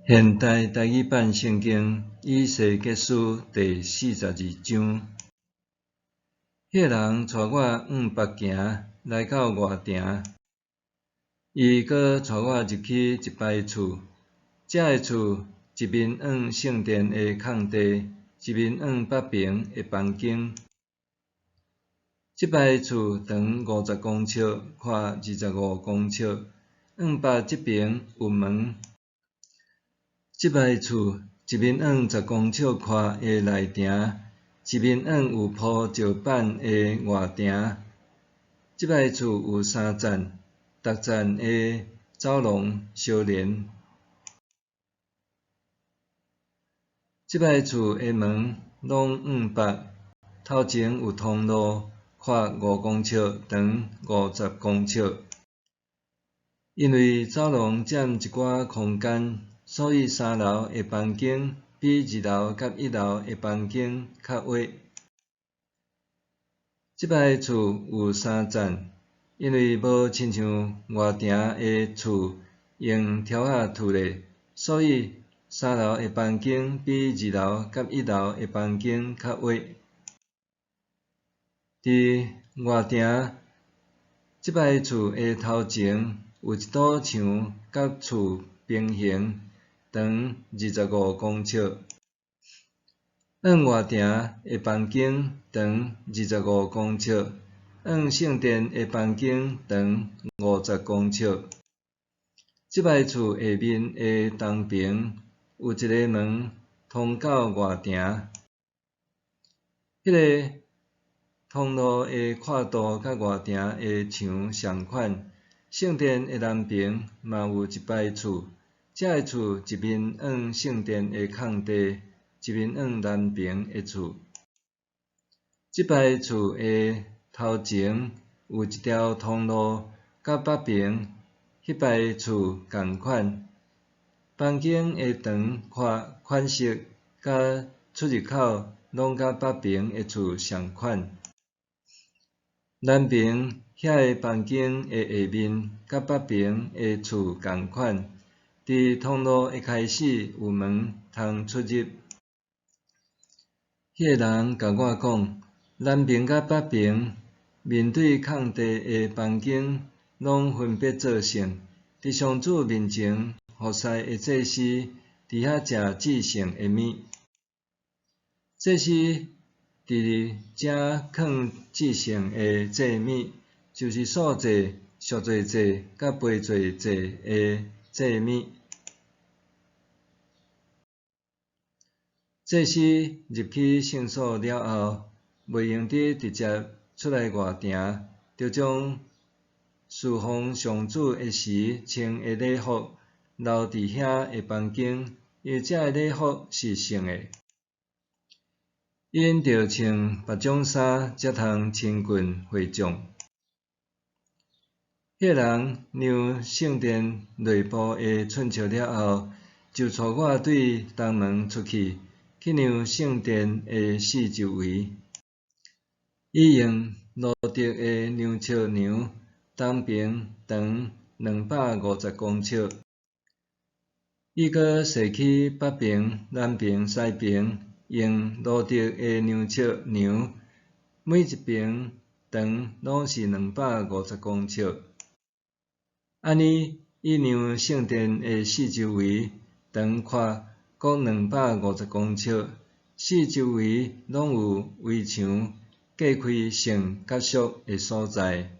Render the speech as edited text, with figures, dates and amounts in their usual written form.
现代台语版圣经以西结书第42章。迄人带我往北行，来到外埕，伊搁带我入去一摆厝，遮个厝一面往圣殿的空地，一面往北边的房间。即摆厝长50公尺，宽25公尺，往北即边有门。即摆厝一面往10公尺宽的内埕，一面往有铺石板的外埕。即摆厝有3层，逐层的走廊相连。即摆厝的门拢往北，头前有通路，宽5公尺，长50公尺。因为走廊占一寡空间，所以3楼的房间比2楼甲1楼的房间较矮。即摆厝有3层，因为无亲像外埕的厝用条仔涂咧，所以3楼的房间比2楼甲1楼的房间较矮。伫外埕即摆厝的头前有一堵墙，甲厝平行，长25公尺。往外埕的房间长25公尺，往圣殿的房间长50公尺。即摆厝下面的东边有一个门通到外埕，迄个通路的宽度甲外埕的墙相款。圣殿的南边嘛有一摆厝，遮个厝一面往圣殿的空地，一面往南边的厝。即摆厝的头前有一条通路，甲北边迄摆厝同款。房间的长宽款式甲出入口拢甲北边的厝相款。南边遐个房间的下面甲北边的厝同款。伫通路一开始有门通出入。迄个人甲我讲，南边甲北边面对空地的房间拢分别做圣，伫上主面前服侍的祭司伫遐食至圣的物。祭司伫遮放至圣的祭物，就是素祭、赎罪祭甲赔罪祭的祭物。祭司入去圣所了后，袂用得直接出来外埕，着将侍奉上主的时穿的礼服留伫遐的房间，因为遮个礼服是圣的。因着穿别种衫，才通亲近会众。迄个人让圣殿内部的寸尺了后，就带我对东门出去，去量圣殿的四周围。伊用罗德的量尺量，东边长250公尺。伊搁踅去北边、南边、西边，用罗德的量尺量，每一边长拢是250公尺。安尼，伊量圣殿的四周围，长宽各250公尺，四周围拢有围墙隔开圣甲俗的所在。